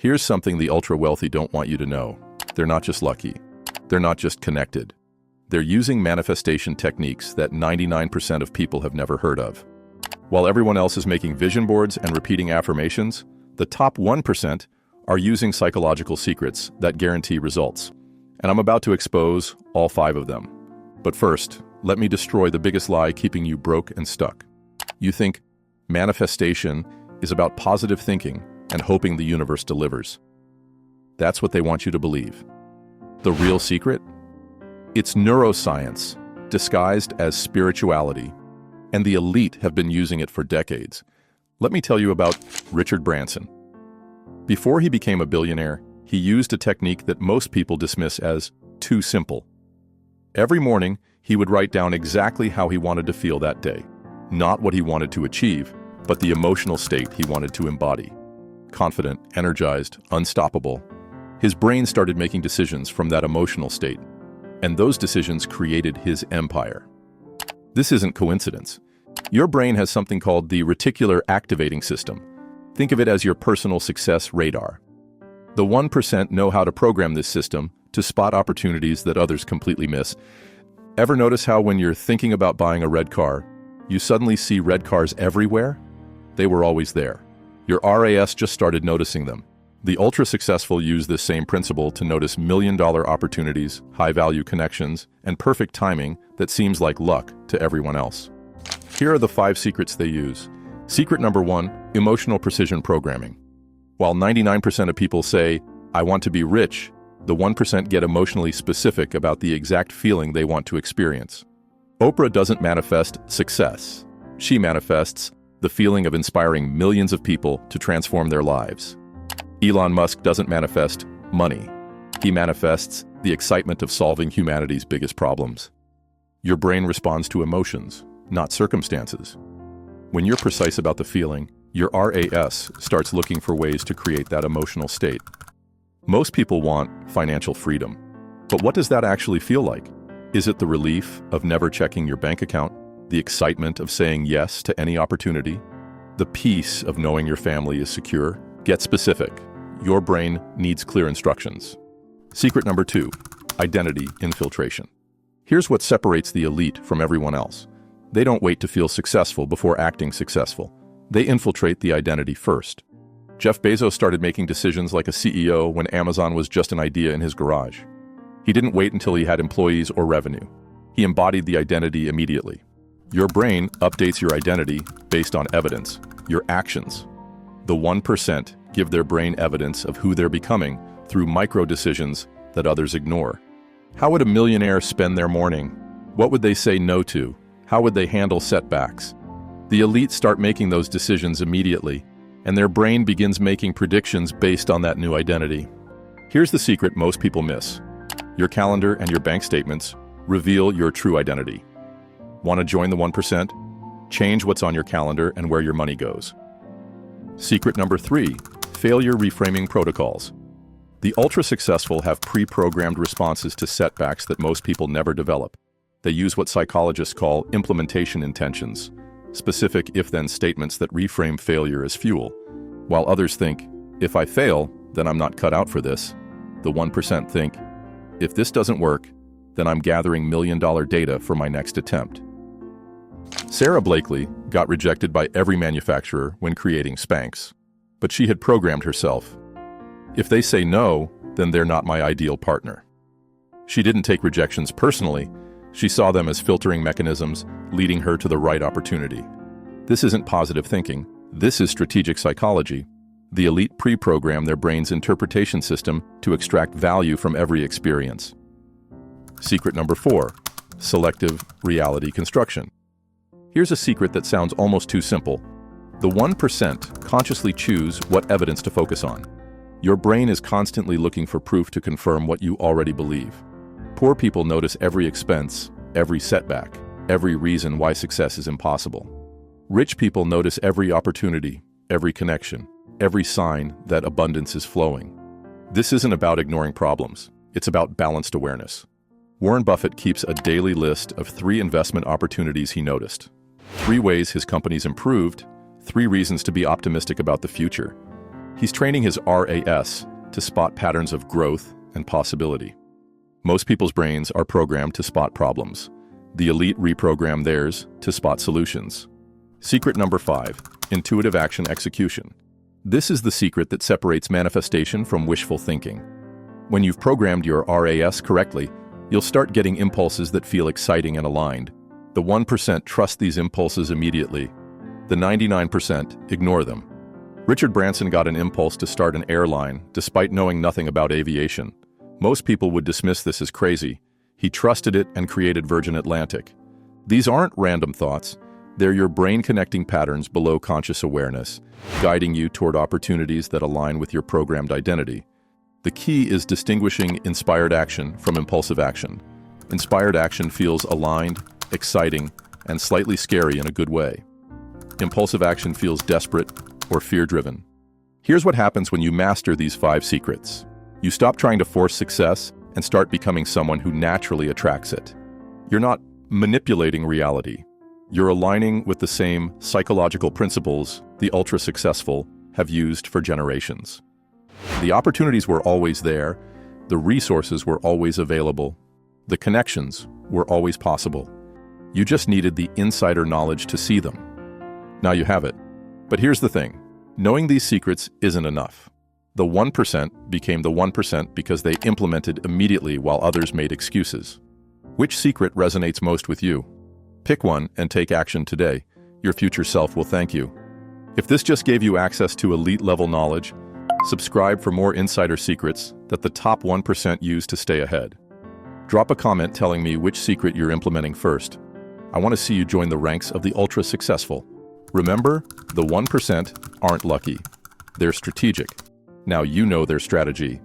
Here's something the ultra-wealthy don't want you to know. They're not just lucky. They're not just connected. They're using manifestation techniques that 99% of people have never heard of. While everyone else is making vision boards and repeating affirmations, the top 1% are using psychological secrets that guarantee results. And I'm about to expose all 5 of them. But first, let me destroy the biggest lie keeping you broke and stuck. You think manifestation is about positive thinking and hoping the universe delivers. That's what they want you to believe. The real secret? It's neuroscience, disguised as spirituality, and the elite have been using it for decades. Let me tell you about Richard Branson. Before he became a billionaire, he used a technique that most people dismiss as too simple. Every morning, he would write down exactly how he wanted to feel that day. Not what he wanted to achieve, but the emotional state he wanted to embody. Confident, energized, unstoppable. His brain started making decisions from that emotional state, and those decisions created his empire. This isn't coincidence. Your brain has something called the reticular activating system. Think of it as your personal success radar. The 1% know how to program this system to spot opportunities that others completely miss. Ever notice how when you're thinking about buying a red car, you suddenly see red cars everywhere? They were always there. Your RAS just started noticing them. The ultra-successful use this same principle to notice million-dollar opportunities, high-value connections, and perfect timing that seems like luck to everyone else. Here are the 5 secrets they use. Secret number 1, emotional precision programming. While 99% of people say, "I want to be rich," the 1% get emotionally specific about the exact feeling they want to experience. Oprah doesn't manifest success. She manifests the feeling of inspiring millions of people to transform their lives. Elon Musk doesn't manifest money. He manifests the excitement of solving humanity's biggest problems. Your brain responds to emotions, not circumstances. When you're precise about the feeling, your RAS starts looking for ways to create that emotional state. Most people want financial freedom. But what does that actually feel like? Is it the relief of never checking your bank account? The excitement of saying yes to any opportunity? The peace of knowing your family is secure? Get specific. Your brain needs clear instructions. Secret number 2, identity infiltration. Here's what separates the elite from everyone else. They don't wait to feel successful before acting successful. They infiltrate the identity first. Jeff Bezos started making decisions like a CEO when Amazon was just an idea in his garage. He didn't wait until he had employees or revenue. He embodied the identity immediately. Your brain updates your identity based on evidence, your actions. The 1% give their brain evidence of who they're becoming through micro-decisions that others ignore. How would a millionaire spend their morning? What would they say no to? How would they handle setbacks? The elite start making those decisions immediately, and their brain begins making predictions based on that new identity. Here's the secret most people miss. Your calendar and your bank statements reveal your true identity. Want to join the 1%? Change what's on your calendar and where your money goes. Secret number 3, failure reframing protocols. The ultra-successful have pre-programmed responses to setbacks that most people never develop. They use what psychologists call implementation intentions, specific if-then statements that reframe failure as fuel. While others think, if I fail, then I'm not cut out for this, the 1% think, if this doesn't work, then I'm gathering million-dollar data for my next attempt. Sarah Blakely got rejected by every manufacturer when creating Spanx, but she had programmed herself. If they say no, then they're not my ideal partner. She didn't take rejections personally. She saw them as filtering mechanisms, leading her to the right opportunity. This isn't positive thinking. This is strategic psychology. The elite pre-program their brain's interpretation system to extract value from every experience. Secret number 4, selective reality construction. Here's a secret that sounds almost too simple. The 1% consciously choose what evidence to focus on. Your brain is constantly looking for proof to confirm what you already believe. Poor people notice every expense, every setback, every reason why success is impossible. Rich people notice every opportunity, every connection, every sign that abundance is flowing. This isn't about ignoring problems. It's about balanced awareness. Warren Buffett keeps a daily list of 3 investment opportunities he noticed, 3 ways his company's improved, 3 reasons to be optimistic about the future. He's training his RAS to spot patterns of growth and possibility. Most people's brains are programmed to spot problems. The elite reprogram theirs to spot solutions. Secret number 5, intuitive action execution. This is the secret that separates manifestation from wishful thinking. When you've programmed your RAS correctly, you'll start getting impulses that feel exciting and aligned. The 1% trust these impulses immediately. The 99% ignore them. Richard Branson got an impulse to start an airline despite knowing nothing about aviation. Most people would dismiss this as crazy. He trusted it and created Virgin Atlantic. These aren't random thoughts. They're your brain-connecting patterns below conscious awareness, guiding you toward opportunities that align with your programmed identity. The key is distinguishing inspired action from impulsive action. Inspired action feels aligned, exciting, and slightly scary in a good way. Impulsive action feels desperate or fear-driven. Here's what happens when you master these 5 secrets. You stop trying to force success and start becoming someone who naturally attracts it. You're not manipulating reality. You're aligning with the same psychological principles the ultra-successful have used for generations. The opportunities were always there, the resources were always available, the connections were always possible. You just needed the insider knowledge to see them. Now you have it. But here's the thing. Knowing these secrets isn't enough. The 1% became the 1% because they implemented immediately while others made excuses. Which secret resonates most with you? Pick one and take action today. Your future self will thank you. If this just gave you access to elite-level knowledge, subscribe for more insider secrets that the top 1% use to stay ahead. Drop a comment telling me which secret you're implementing first. I want to see you join the ranks of the ultra-successful. Remember, the 1% aren't lucky. They're strategic. Now you know their strategy.